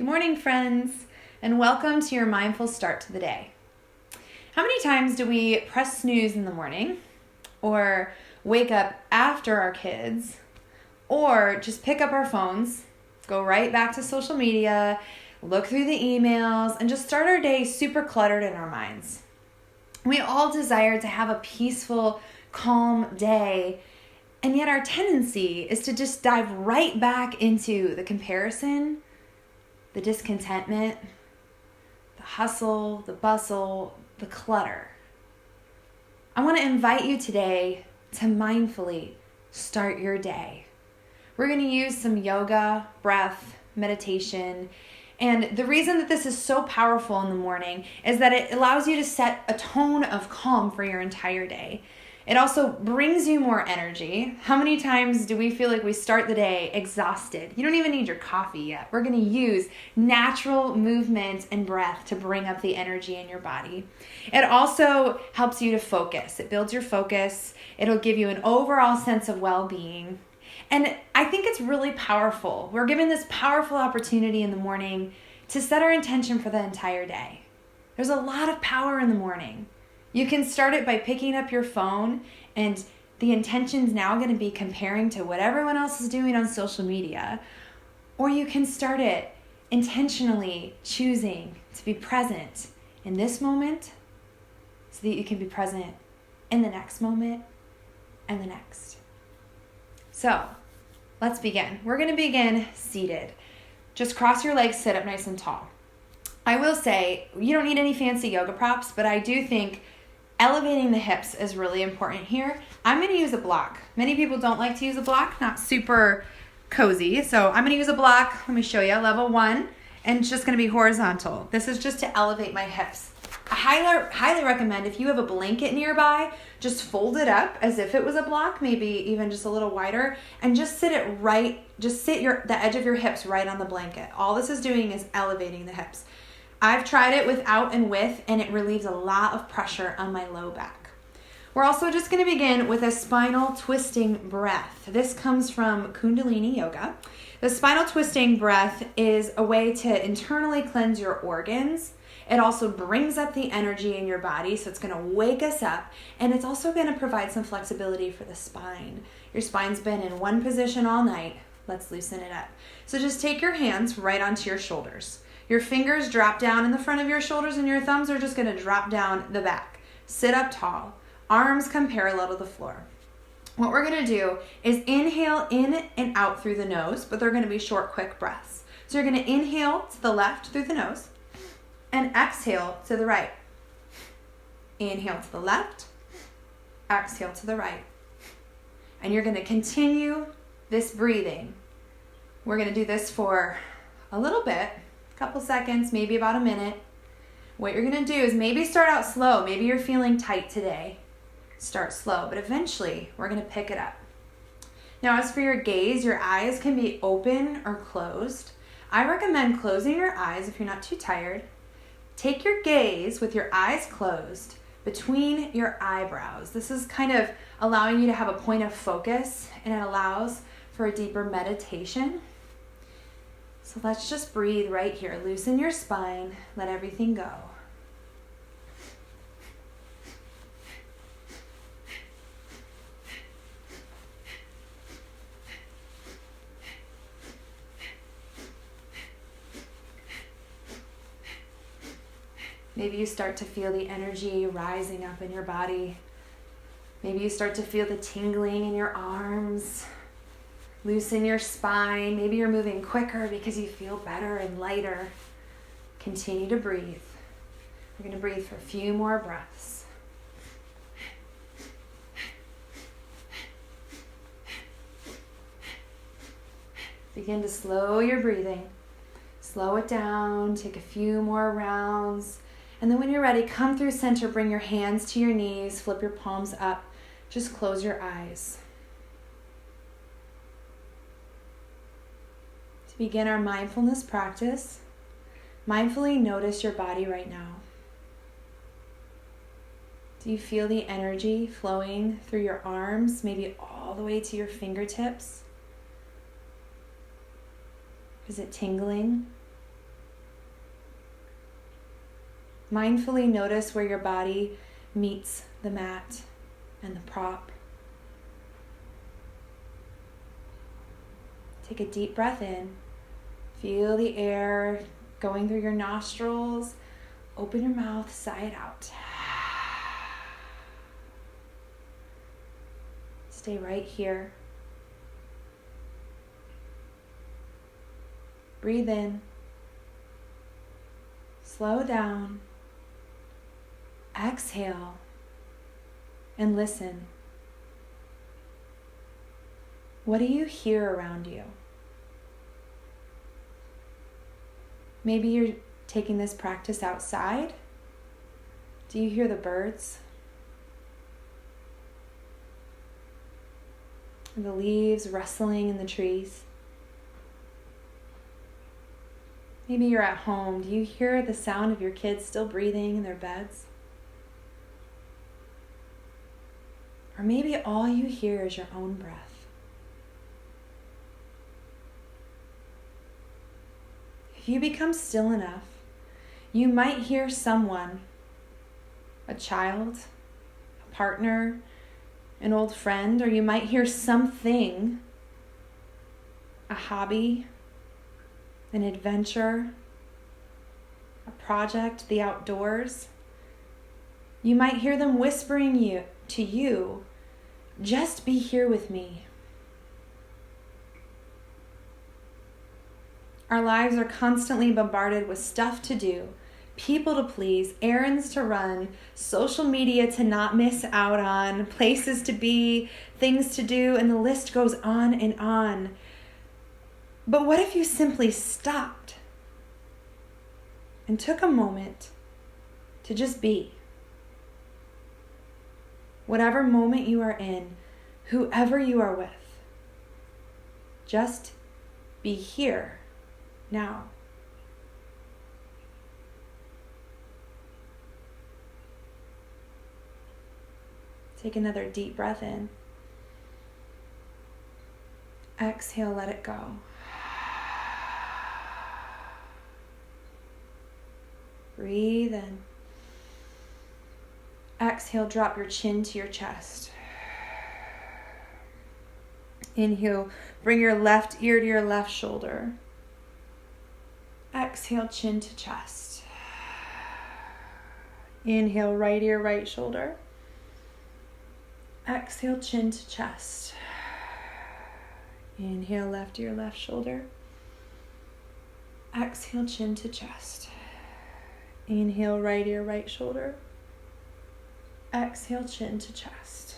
Good morning, friends, and welcome to your mindful start to the day. How many times do we press snooze in the morning, or wake up after our kids, or just pick up our phones, go right back to social media, look through the emails, and just start our day super cluttered in our minds? We all desire to have a peaceful, calm day, and yet our tendency is to just dive right back into the comparison, the discontentment, the hustle, the bustle, the clutter. I want to invite you today to mindfully start your day. We're going to use some yoga, breath, meditation, and the reason that this is so powerful in the morning is that it allows you to set a tone of calm for your entire day. It also brings you more energy. How many times do we feel like we start the day exhausted? You don't even need your coffee yet. We're going to use natural movement and breath to bring up the energy in your body. It also helps you to focus. It builds your focus. It'll give you an overall sense of well-being. And I think it's really powerful. We're given this powerful opportunity in the morning to set our intention for the entire day. There's a lot of power in the morning. You can start it by picking up your phone, and the intention's now going to be comparing to what everyone else is doing on social media. Or you can start it intentionally choosing to be present in this moment so that you can be present in the next moment and the next. So let's begin. We're going to begin seated. Just cross your legs, sit up nice and tall. I will say you don't need any fancy yoga props, but I do think elevating the hips is really important here. I'm going to use a block. Many people don't like to use a block, not super cozy. So I'm going to use a block. Let me show you. Level 1, and it's just going to be horizontal. This is just to elevate my hips. I highly recommend if you have a blanket nearby, just fold it up as if it was a block, maybe even just a little wider, and just sit the edge of your hips right on the blanket. All this is doing is elevating the hips. I've tried it without and with, and it relieves a lot of pressure on my low back. We're also just going to begin with a spinal twisting breath. This comes from Kundalini Yoga. The spinal twisting breath is a way to internally cleanse your organs. It also brings up the energy in your body, so it's going to wake us up, and it's also going to provide some flexibility for the spine. Your spine's been in one position all night. Let's loosen it up. So just take your hands right onto your shoulders. Your fingers drop down in the front of your shoulders, and your thumbs are just going to drop down the back. Sit up tall. Arms come parallel to the floor. What we're going to do is inhale in and out through the nose, but they're going to be short, quick breaths. So you're going to inhale to the left through the nose and exhale to the right. Inhale to the left, exhale to the right. And you're going to continue this breathing. We're going to do this for a little bit. Couple seconds, maybe about a minute. What you're going to do is maybe start out slow. Maybe you're feeling tight today. Start slow, but eventually we're going to pick it up. Now, as for your gaze, your eyes can be open or closed. I recommend closing your eyes if you're not too tired. Take your gaze with your eyes closed between your eyebrows. This is kind of allowing you to have a point of focus, and it allows for a deeper meditation. So let's just breathe right here. Loosen your spine. Let everything go. Maybe you start to feel the energy rising up in your body. Maybe you start to feel the tingling in your arms. Loosen your spine. Maybe you're moving quicker because you feel better and lighter. Continue to breathe. We're going to breathe for a few more breaths. Begin to slow your breathing. Slow it down. Take a few more rounds. And then when you're ready, come through center. Bring your hands to your knees. Flip your palms up. Just close your eyes. To begin our mindfulness practice, mindfully notice your body right now. Do you feel the energy flowing through your arms, maybe all the way to your fingertips? Is it tingling? Mindfully notice where your body meets the mat and the prop. Take a deep breath in. Feel the air going through your nostrils. Open your mouth, sigh it out. Stay right here. Breathe in. Slow down. Exhale. And listen. What do you hear around you? Maybe you're taking this practice outside. Do you hear the birds? And the leaves rustling in the trees? Maybe you're at home. Do you hear the sound of your kids still breathing in their beds? Or maybe all you hear is your own breath. If you become still enough, you might hear someone, a child, a partner, an old friend, or you might hear something, a hobby, an adventure, a project, the outdoors. You might hear them whispering to you, just be here with me. Our lives are constantly bombarded with stuff to do, people to please, errands to run, social media to not miss out on, places to be, things to do, and the list goes on and on. But what if you simply stopped and took a moment to just be? Whatever moment you are in, whoever you are with, just be here now. Take another deep breath in. Exhale, let it go. Breathe in. Exhale, drop your chin to your chest. Inhale, bring your left ear to your left shoulder. Exhale, chin to chest. Inhale, right ear, right shoulder. Exhale, chin to chest. Inhale, left ear, left shoulder. Exhale, chin to chest. Inhale, right ear, right shoulder. Exhale, chin to chest.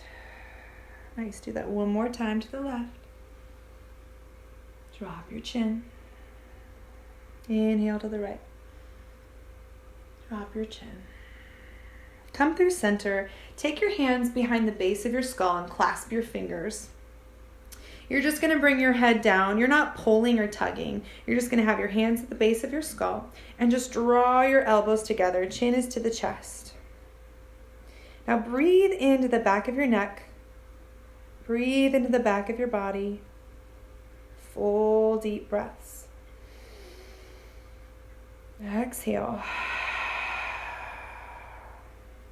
Nice. Do that one more time to the left. Drop your chin. Inhale to the right. Drop your chin. Come through center. Take your hands behind the base of your skull and clasp your fingers. You're just going to bring your head down. You're not pulling or tugging. You're just going to have your hands at the base of your skull and just draw your elbows together. Chin is to the chest. Now breathe into the back of your neck. Breathe into the back of your body. Full deep breaths. Exhale.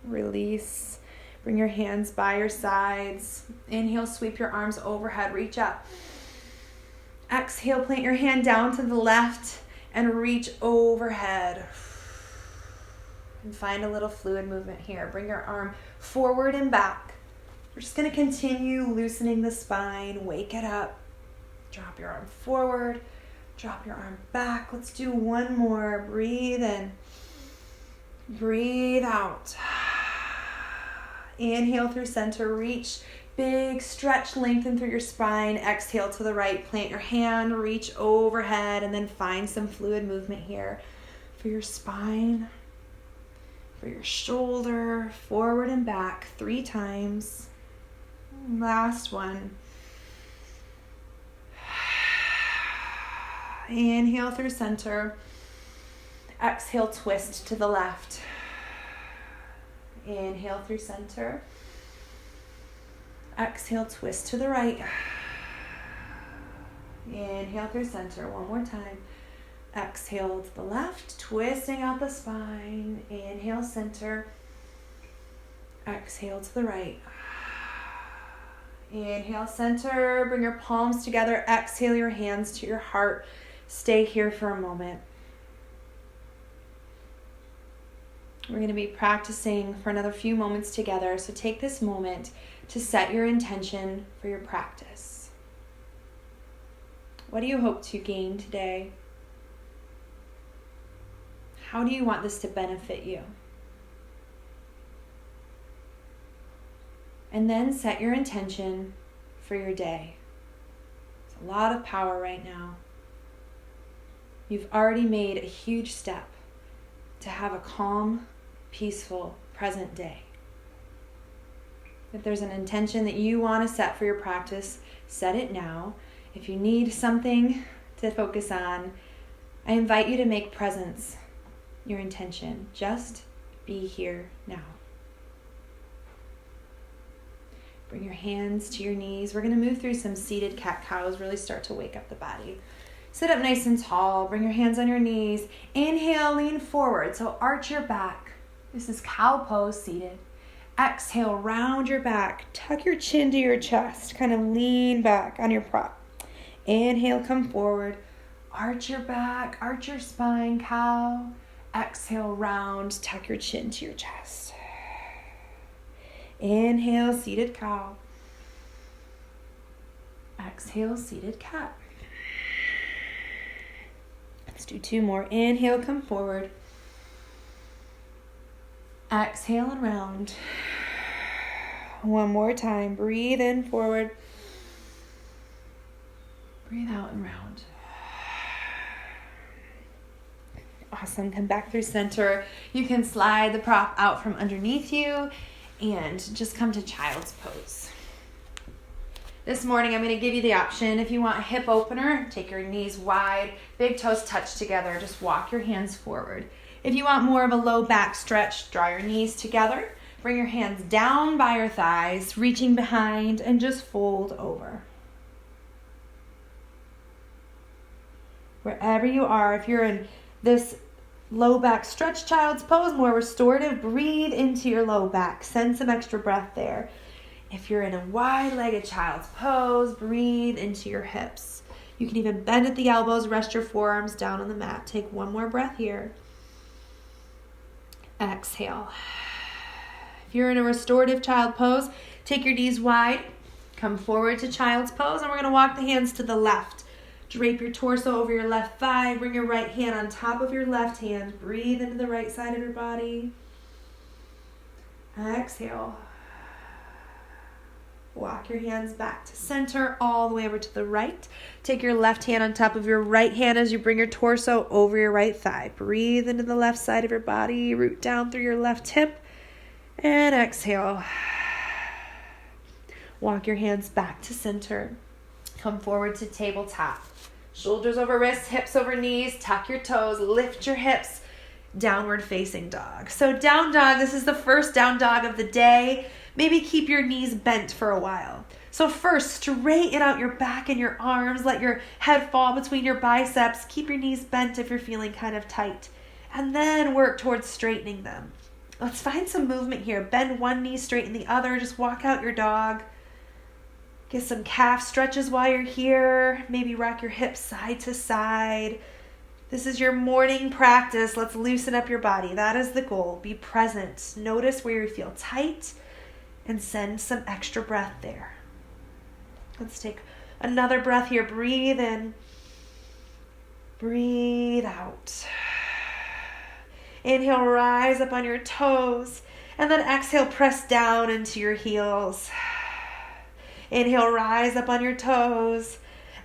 Release. Bring your hands by your sides. Inhale, sweep your arms overhead, reach up. Exhale, plant your hand down to the left and reach overhead. And find a little fluid movement here. Bring your arm forward and back. We're just going to continue loosening the spine. Wake it up. Drop your arm forward. Drop your arm back. Let's do one more. Breathe in. Breathe out. Inhale through center. Reach. Big stretch, lengthen through your spine. Exhale to the right. Plant your hand. Reach overhead. And then find some fluid movement here for your spine, for your shoulder, forward and back 3 times. Last one. Inhale through center. Exhale, twist to the left. Inhale through center. Exhale, twist to the right. Inhale through center. One more time. Exhale to the left, twisting out the spine. Inhale, center. Exhale to the right. Inhale, center. Bring your palms together. Exhale your hands to your heart. Stay here for a moment. We're going to be practicing for another few moments together. So take this moment to set your intention for your practice. What do you hope to gain today? How do you want this to benefit you? And then set your intention for your day. It's a lot of power right now. You've already made a huge step to have a calm, peaceful, present day. If there's an intention that you want to set for your practice, set it now. If you need something to focus on, I invite you to make presence your intention. Just be here now. Bring your hands to your knees. We're going to move through some seated cat-cows, really start to wake up the body. Sit up nice and tall. Bring your hands on your knees. Inhale, lean forward. So arch your back. This is cow pose, seated. Exhale, round your back. Tuck your chin to your chest. Kind of lean back on your prop. Inhale, come forward. Arch your back, arch your spine, cow. Exhale, round, tuck your chin to your chest. Inhale, seated cow. Exhale, seated cat. Let's do two more. Inhale, come forward. Exhale and round. One more time. Breathe in, forward. Breathe out and round. Awesome. Come back through center. You can slide the prop out from underneath you and just come to child's pose. This morning, I'm going to give you the option. If you want a hip opener, take your knees wide, big toes touch together. Just walk your hands forward. If you want more of a low back stretch, draw your knees together. Bring your hands down by your thighs, reaching behind, and just fold over. Wherever you are, if you're in this low back stretch child's pose, more restorative, breathe into your low back. Send some extra breath there. If you're in a wide-legged child's pose, breathe into your hips. You can even bend at the elbows, rest your forearms down on the mat. Take one more breath here. Exhale. If you're in a restorative child pose, take your knees wide, come forward to child's pose, and we're going to walk the hands to the left. Drape your torso over your left thigh. Bring your right hand on top of your left hand. Breathe into the right side of your body. Exhale. Walk your hands back to center, all the way over to the right. Take your left hand on top of your right hand as you bring your torso over your right thigh. Breathe into the left side of your body. Root down through your left hip. And exhale. Walk your hands back to center. Come forward to tabletop. Shoulders over wrists, hips over knees. Tuck your toes. Lift your hips. Downward facing dog. So down dog, this is the first down dog of the day. Maybe keep your knees bent for a while. So first, straighten out your back and your arms. Let your head fall between your biceps. Keep your knees bent if you're feeling kind of tight. And then work towards straightening them. Let's find some movement here. Bend one knee, straighten the other. Just walk out your dog. Get some calf stretches while you're here. Maybe rock your hips side to side. This is your morning practice. Let's loosen up your body. That is the goal. Be present. Notice where you feel tight and send some extra breath there. Let's take another breath here. Breathe in. Breathe out. Inhale, rise up on your toes. And then exhale, press down into your heels. Inhale, rise up on your toes.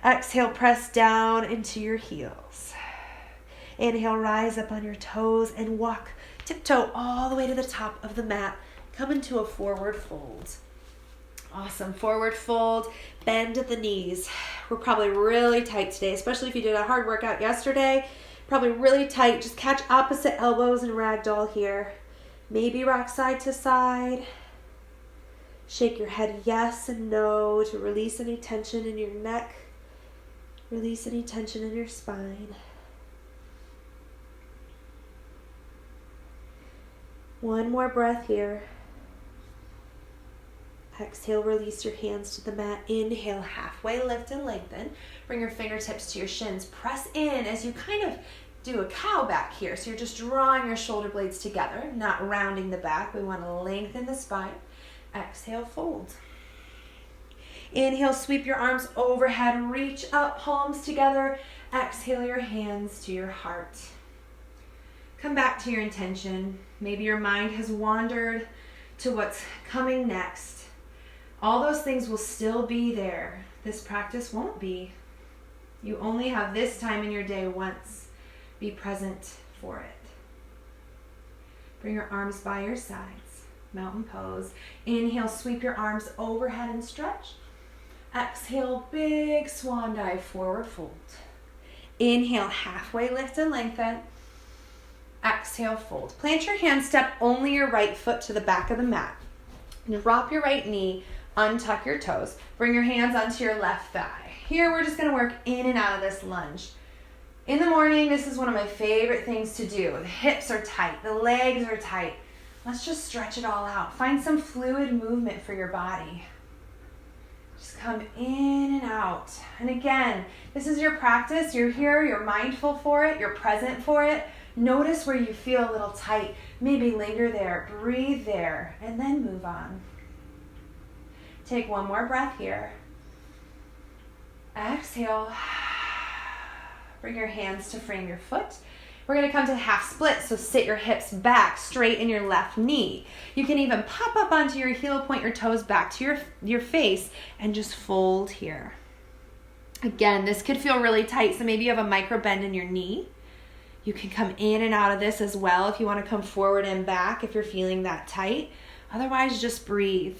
Exhale, press down into your heels. Inhale, rise up on your toes and walk tiptoe all the way to the top of the mat. Come into a forward fold. Awesome. Forward fold. Bend at the knees. We're probably really tight today, especially if you did a hard workout yesterday. Probably really tight. Just catch opposite elbows and ragdoll here. Maybe rock side to side. Shake your head yes and no to release any tension in your neck. Release any tension in your spine. One more breath here. Exhale, release your hands to the mat. Inhale, halfway lift and lengthen. Bring your fingertips to your shins. Press in as you kind of do a cow back here. So you're just drawing your shoulder blades together, not rounding the back. We want to lengthen the spine. Exhale, fold. Inhale, sweep your arms overhead. Reach up, palms together. Exhale your hands to your heart. Come back to your intention. Maybe your mind has wandered to what's coming next. All those things will still be there. This practice won't be. You only have this time in your day once. Be present for it. Bring your arms by your sides. Mountain pose. Inhale, sweep your arms overhead and stretch. Exhale, big swan dive, forward fold. Inhale, halfway lift and lengthen. Exhale, fold. Plant your hands, step only your right foot to the back of the mat. Drop your right knee, untuck your toes. Bring your hands onto your left thigh. Here, we're just gonna work in and out of this lunge. In the morning, this is one of my favorite things to do. The hips are tight, the legs are tight. Let's just stretch it all out. Find some fluid movement for your body. Just come in and out. And again, this is your practice. You're here, you're mindful for it, you're present for it. Notice where you feel a little tight. Maybe linger there, breathe there, and then move on. Take one more breath here. Exhale. Bring your hands to frame your foot. We're going to come to half split, so sit your hips back, straighten your left knee. You can even pop up onto your heel, point your toes back to your face, and just fold here. Again, this could feel really tight, so maybe you have a micro bend in your knee. You can come in and out of this as well if you want to come forward and back if you're feeling that tight. Otherwise, just breathe.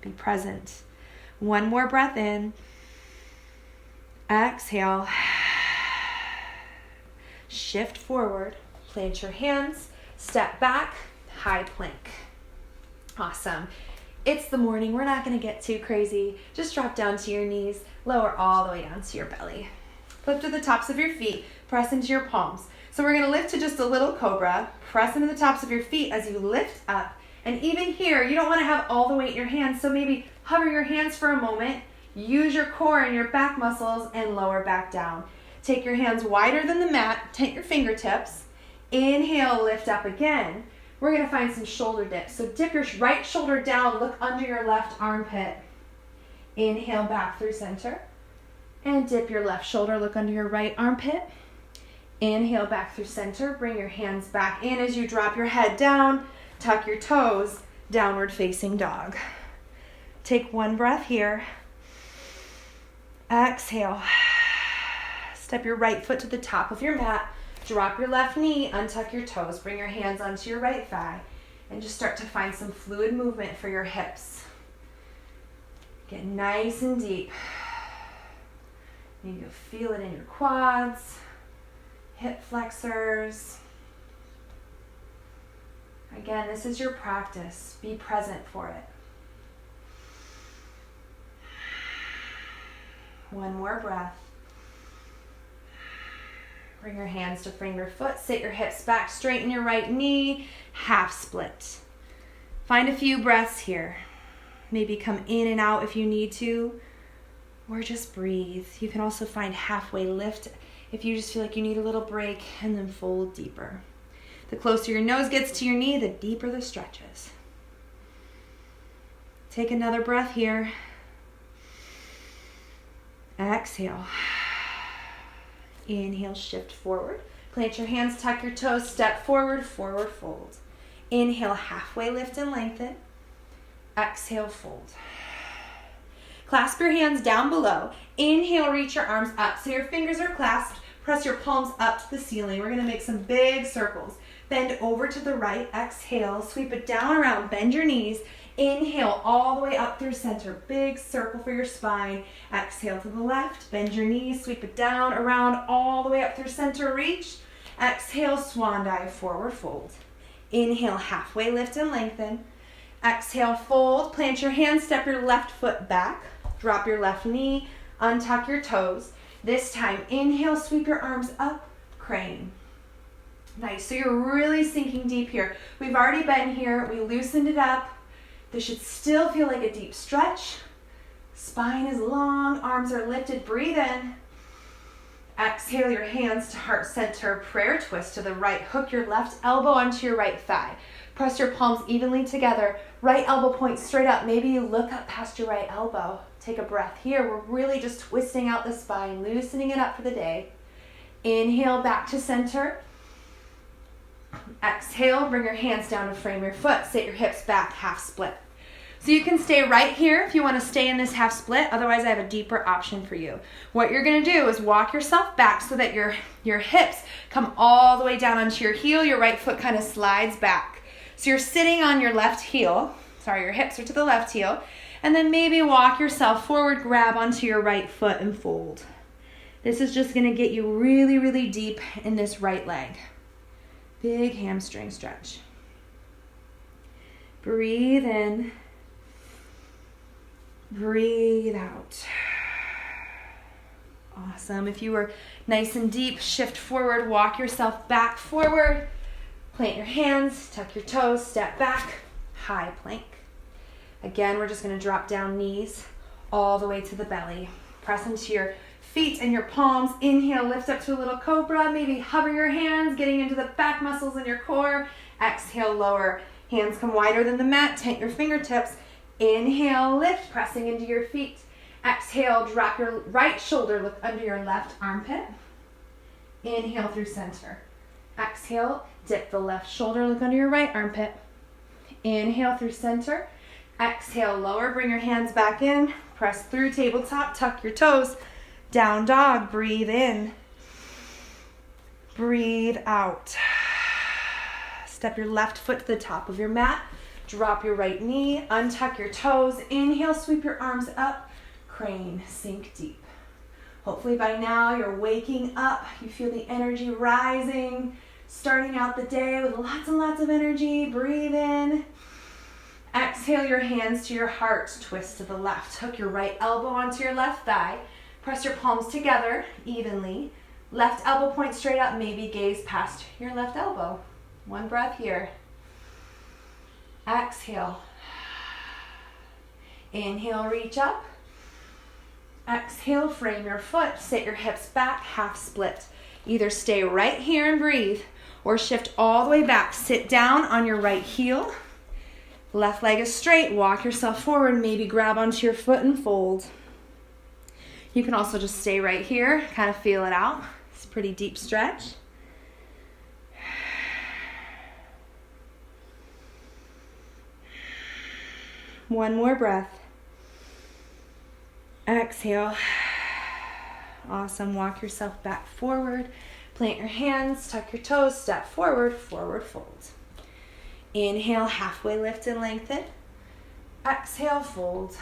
Be present. One more breath in. Exhale. Shift forward. Plant your hands. Step back. High plank. Awesome. It's the morning. We're not going to get too crazy. Just drop down to your knees. Lower all the way down to your belly. Lift to the tops of your feet. Press into your palms. So we're going to lift to just a little cobra. Press into the tops of your feet as you lift up. And even here, you don't want to have all the weight in your hands, so maybe hover your hands for a moment, use your core and your back muscles, and lower back down. Take your hands wider than the mat, tent your fingertips. Inhale, lift up again. We're going to find some shoulder dips. So dip your right shoulder down, look under your left armpit. Inhale, back through center. And dip your left shoulder, look under your right armpit. Inhale, back through center. Bring your hands back in as you drop your head down. Tuck your toes, downward facing dog. Take one breath here. Exhale. Step your right foot to the top of your mat. Drop your left knee, untuck your toes. Bring your hands onto your right thigh. And just start to find some fluid movement for your hips. Get nice and deep. Maybe you'll feel it in your quads, hip flexors. Again, this is your practice. Be present for it. One more breath. Bring your hands to frame your foot. Sit your hips back. Straighten your right knee. Half split. Find a few breaths here. Maybe come in and out if you need to. Or just breathe. You can also find halfway lift if you just feel like you need a little break, and then fold deeper. The closer your nose gets to your knee, the deeper the stretches. Take another breath here. Exhale. Inhale, shift forward. Plant your hands, tuck your toes, step forward, forward fold. Inhale, halfway lift and lengthen. Exhale, fold. Clasp your hands down below. Inhale, reach your arms up so your fingers are clasped. Press your palms up to the ceiling. We're going to make some big circles. Bend over to the right. Exhale, sweep it down around. Bend your knees. Inhale all the way up through center. Big circle for your spine. Exhale to the left. Bend your knees. Sweep it down around all the way up through center. Reach. Exhale, swan dive, forward fold. Inhale, halfway lift and lengthen. Exhale, fold. Plant your hands. Step your left foot back. Drop your left knee. Untuck your toes. This time, inhale, sweep your arms up. Crane. Nice. So you're really sinking deep here. We've already been here. We loosened it up. This should still feel like a deep stretch. Spine is long. Arms are lifted. Breathe in. Exhale your hands to heart center. Prayer twist to the right. Hook your left elbow onto your right thigh. Press your palms evenly together. Right elbow points straight up. Maybe you look up past your right elbow. Take a breath here. We're really just twisting out the spine, loosening it up for the day. Inhale back to center. Exhale, bring your hands down to frame your foot. Sit your hips back, half split. So you can stay right here if you want to stay in this half split. Otherwise, I have a deeper option for you. What you're going to do is walk yourself back so that your hips come all the way down onto your heel. Your right foot kind of slides back. So you're sitting on your left heel. Sorry, your hips are to the left heel. And then maybe walk yourself forward, grab onto your right foot and fold. This is just going to get you really, really deep in this right leg. Big hamstring stretch. Breathe in. Breathe out. Awesome. If you were nice and deep, shift forward, walk yourself back forward. Plant your hands, tuck your toes, step back, high plank. Again, we're just going to drop down knees all the way to the belly. Press into your feet and your palms. Inhale, lift up to a little cobra. Maybe hover your hands, getting into the back muscles in your core. Exhale, lower. Hands come wider than the mat. Tent your fingertips. Inhale, lift, pressing into your feet. Exhale, drop your right shoulder, look under your left armpit. Inhale through center. Exhale, dip the left shoulder, look under your right armpit. Inhale through center. Exhale, lower, bring your hands back in. Press through tabletop, tuck your toes. Down dog, breathe in. Breathe out. Step your left foot to the top of your mat. Drop your right knee, untuck your toes. Inhale, sweep your arms up. Crane, sink deep. Hopefully by now you're waking up. You feel the energy rising. Starting out the day with lots and lots of energy. Breathe in. Exhale your hands to your heart. Twist to the left. Hook your right elbow onto your left thigh. Press your palms together evenly. Left elbow point straight up. Maybe gaze past your left elbow. One breath here. Exhale. Inhale, reach up. Exhale, frame your foot. Sit your hips back, half split. Either stay right here and breathe, or shift all the way back. Sit down on your right heel. Left leg is straight. Walk yourself forward. Maybe grab onto your foot and fold. You can also just stay right here, kind of feel it out. It's a pretty deep stretch. One more breath. Exhale. Awesome. Walk yourself back forward. Plant your hands, tuck your toes, step forward, forward fold. Inhale, halfway lift and lengthen. Exhale, fold.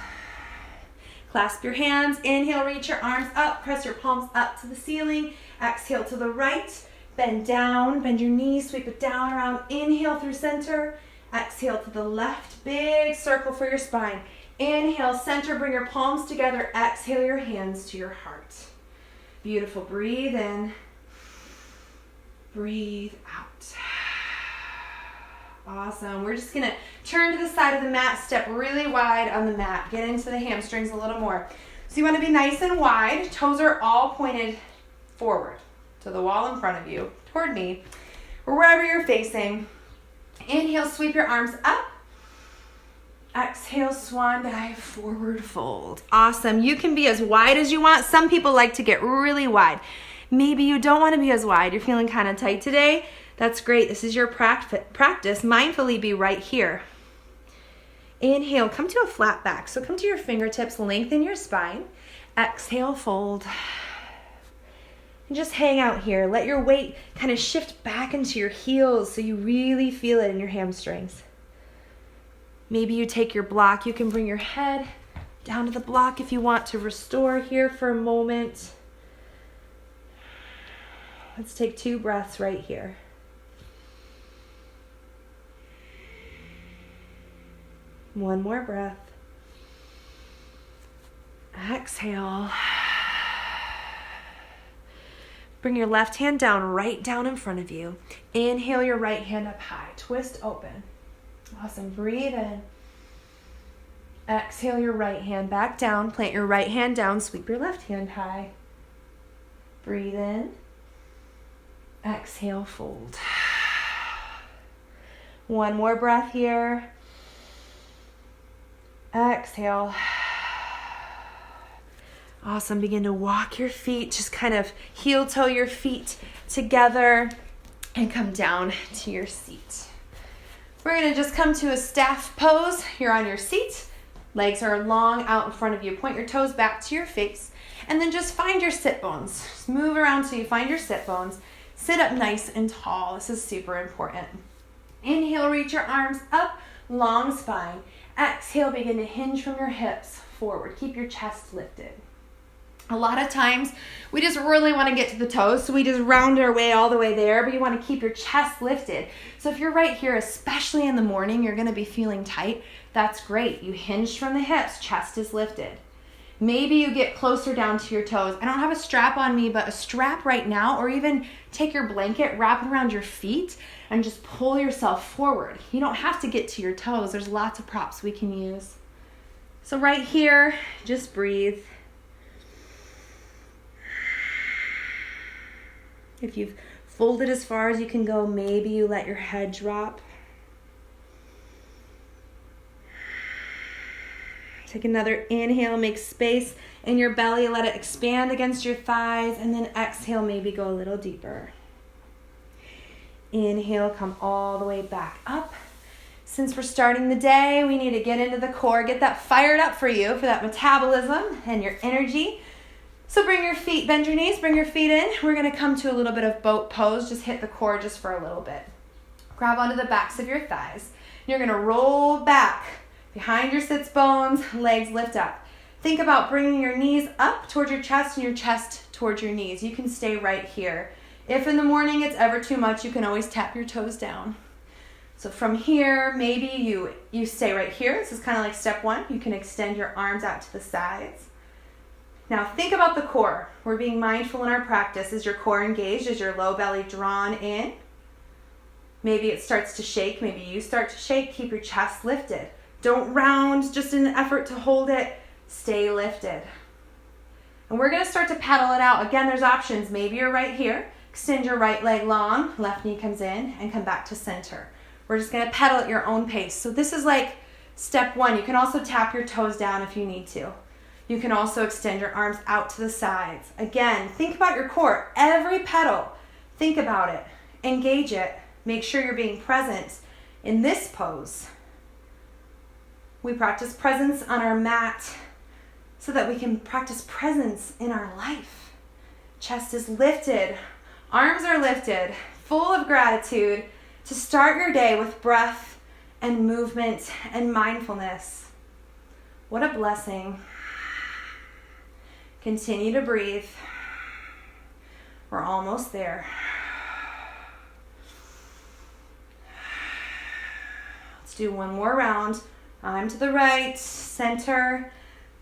Clasp your hands. Inhale, reach your arms up. Press your palms up to the ceiling. Exhale to the right. Bend down. Bend your knees. Sweep it down around. Inhale through center. Exhale to the left. Big circle for your spine. Inhale, center. Bring your palms together. Exhale your hands to your heart. Beautiful. Breathe in. Breathe out. Awesome. We're just going to turn to the side of the mat, step really wide on the mat. Get into the hamstrings a little more. So you want to be nice and wide. Toes are all pointed forward to the wall in front of you, toward me, or wherever you're facing. Inhale, sweep your arms up. Exhale, swan dive, forward fold. Awesome. You can be as wide as you want. Some people like to get really wide. Maybe you don't want to be as wide. You're feeling kind of tight today. That's great. This is your practice. Mindfully be right here. Inhale, come to a flat back. So come to your fingertips, lengthen your spine. Exhale, fold. And just hang out here. Let your weight kind of shift back into your heels so you really feel it in your hamstrings. Maybe you take your block. You can bring your head down to the block if you want to restore here for a moment. Let's take 2 breaths right here. One more breath. Exhale. Bring your left hand down, right down in front of you. Inhale your right hand up high. Twist open. Awesome. Breathe in. Exhale your right hand back down. Plant your right hand down. Sweep your left hand high. Breathe in. Exhale, fold. One more breath here. Exhale. Awesome. Begin to walk your feet. Just kind of heel toe your feet together and come down to your seat. We're going to just come to a staff pose. You're on your seat. Legs are long out in front of you. Point your toes back to your face. And then just find your sit bones. Just move around till you find your sit bones. Sit up nice and tall. This is super important. Inhale, reach your arms up, long spine. Exhale, begin to hinge from your hips forward. Keep your chest lifted. A lot of times, we just really want to get to the toes, so we just round our way all the way there, but you want to keep your chest lifted. So if you're right here, especially in the morning, you're going to be feeling tight. That's great. You hinged from the hips, chest is lifted. Maybe you get closer down to your toes. I don't have a strap on me, but a strap right now, or even take your blanket, wrap it around your feet, and just pull yourself forward. You don't have to get to your toes. There's lots of props we can use. So right here, just breathe. If you've folded as far as you can go, maybe you let your head drop. Take another inhale, make space in your belly, let it expand against your thighs, and then exhale, maybe go a little deeper. Inhale, come all the way back up. Since we're starting the day, we need to get into the core, get that fired up for you, for that metabolism and your energy. So bring your feet, bend your knees, bring your feet in. We're going to come to a little bit of boat pose. Just hit the core just for a little bit. Grab onto the backs of your thighs. You're going to roll back behind your sits bones, legs lift up. Think about bringing your knees up towards your chest and your chest towards your knees. You can stay right here. If in the morning it's ever too much, you can always tap your toes down. So from here, maybe you stay right here. This is kind of like step one. You can extend your arms out to the sides. Now think about the core. We're being mindful in our practice. Is your core engaged? Is your low belly drawn in? Maybe it starts to shake. Maybe you start to shake. Keep your chest lifted. Don't round just in an effort to hold it. Stay lifted. And we're going to start to pedal it out. Again, there's options. Maybe you're right here. Extend your right leg long. Left knee comes in and come back to center. We're just going to pedal at your own pace. So this is like step one. You can also tap your toes down if you need to. You can also extend your arms out to the sides. Again, think about your core. Every pedal, think about it. Engage it. Make sure you're being present in this pose. We practice presence on our mat so that we can practice presence in our life. Chest is lifted. Arms are lifted, full of gratitude to start your day with breath and movement and mindfulness. What a blessing. Continue to breathe. We're almost there. Let's do one more round. Arm to the right, center,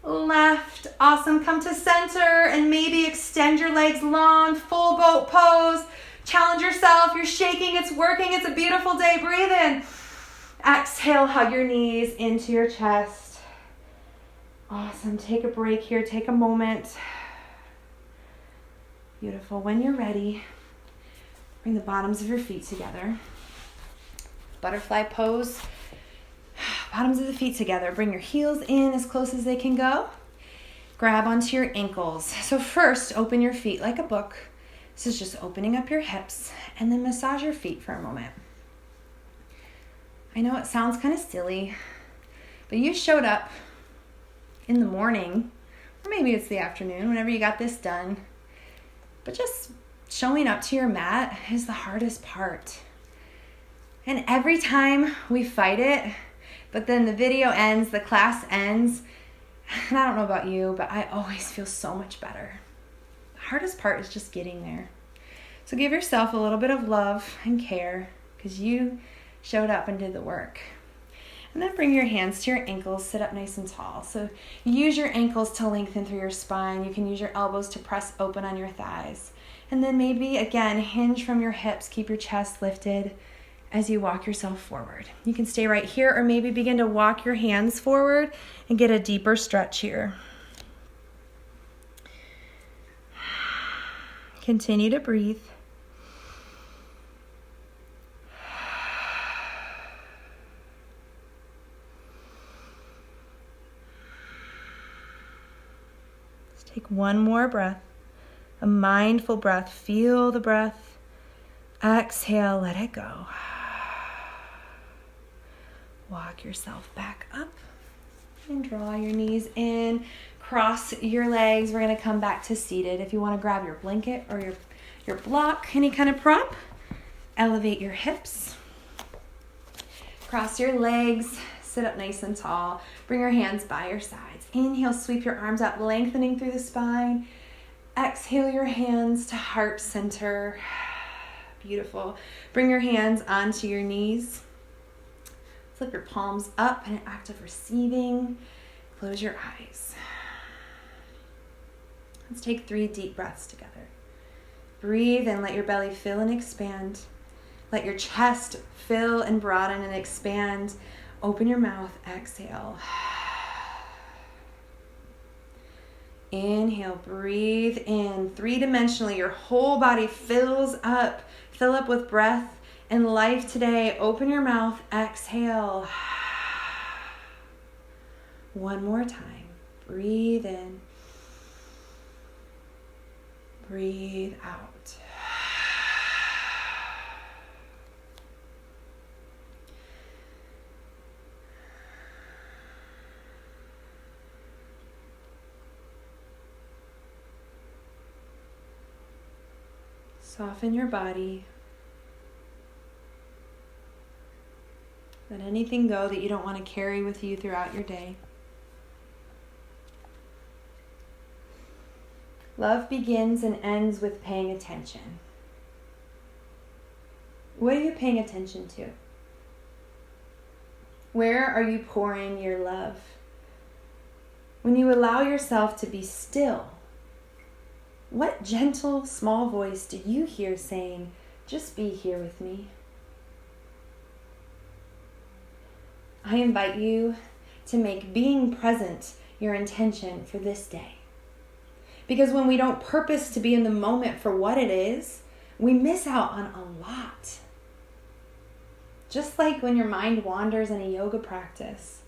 left. Awesome. Come to center and maybe extend your legs long, full boat pose. Challenge yourself. You're shaking. It's working. It's a beautiful day. Breathe in. Exhale. Hug your knees into your chest. Awesome. Take a break here. Take a moment. Beautiful. When you're ready, bring the bottoms of your feet together. Butterfly pose. Bottoms of the feet together. Bring your heels in as close as they can go. Grab onto your ankles. So first, open your feet like a book. This is just opening up your hips and then massage your feet for a moment. I know it sounds kind of silly, but you showed up in the morning, or maybe it's the afternoon, whenever you got this done. But just showing up to your mat is the hardest part. And every time we fight it, but then the video ends, the class ends, and I don't know about you, but I always feel so much better. The hardest part is just getting there. So give yourself a little bit of love and care because you showed up and did the work. And then bring your hands to your ankles, sit up nice and tall. So use your ankles to lengthen through your spine. You can use your elbows to press open on your thighs. And then maybe, again, hinge from your hips. Keep your chest lifted as you walk yourself forward. You can stay right here or maybe begin to walk your hands forward and get a deeper stretch here. Continue to breathe. Let's take one more breath, a mindful breath. Feel the breath. Exhale, let it go. Walk yourself back up and draw your knees in. Cross your legs. We're going to come back to seated. If you want to grab your blanket or your block, any kind of prop, elevate your hips. Cross your legs. Sit up nice and tall. Bring your hands by your sides. Inhale, sweep your arms up, lengthening through the spine. Exhale your hands to heart center. Beautiful. Bring your hands onto your knees. Flip your palms up in an act of receiving. Close your eyes. Let's take 3 deep breaths together. Breathe and let your belly fill and expand. Let your chest fill and broaden and expand. Open your mouth. Exhale. Inhale. Breathe in. 3-dimensionally, your whole body fills up. Fill up with breath and life today. Open your mouth. Exhale. One more time. Breathe in. Breathe out. Soften your body. Let anything go that you don't want to carry with you throughout your day. Love begins and ends with paying attention. What are you paying attention to? Where are you pouring your love? When you allow yourself to be still, what gentle, small voice do you hear saying, "Just be here with me"? I invite you to make being present your intention for this day. Because when we don't purpose to be in the moment for what it is, we miss out on a lot. Just like when your mind wanders in a yoga practice.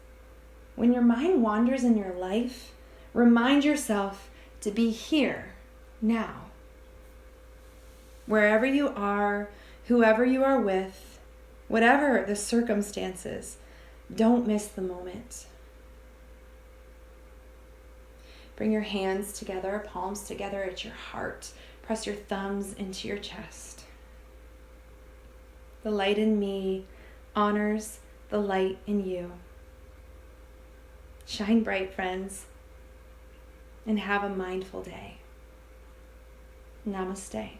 When your mind wanders in your life, remind yourself to be here, now. Wherever you are, whoever you are with, whatever the circumstances, don't miss the moment. Bring your hands together, palms together at your heart. Press your thumbs into your chest. The light in me honors the light in you. Shine bright, friends, and have a mindful day. Namaste.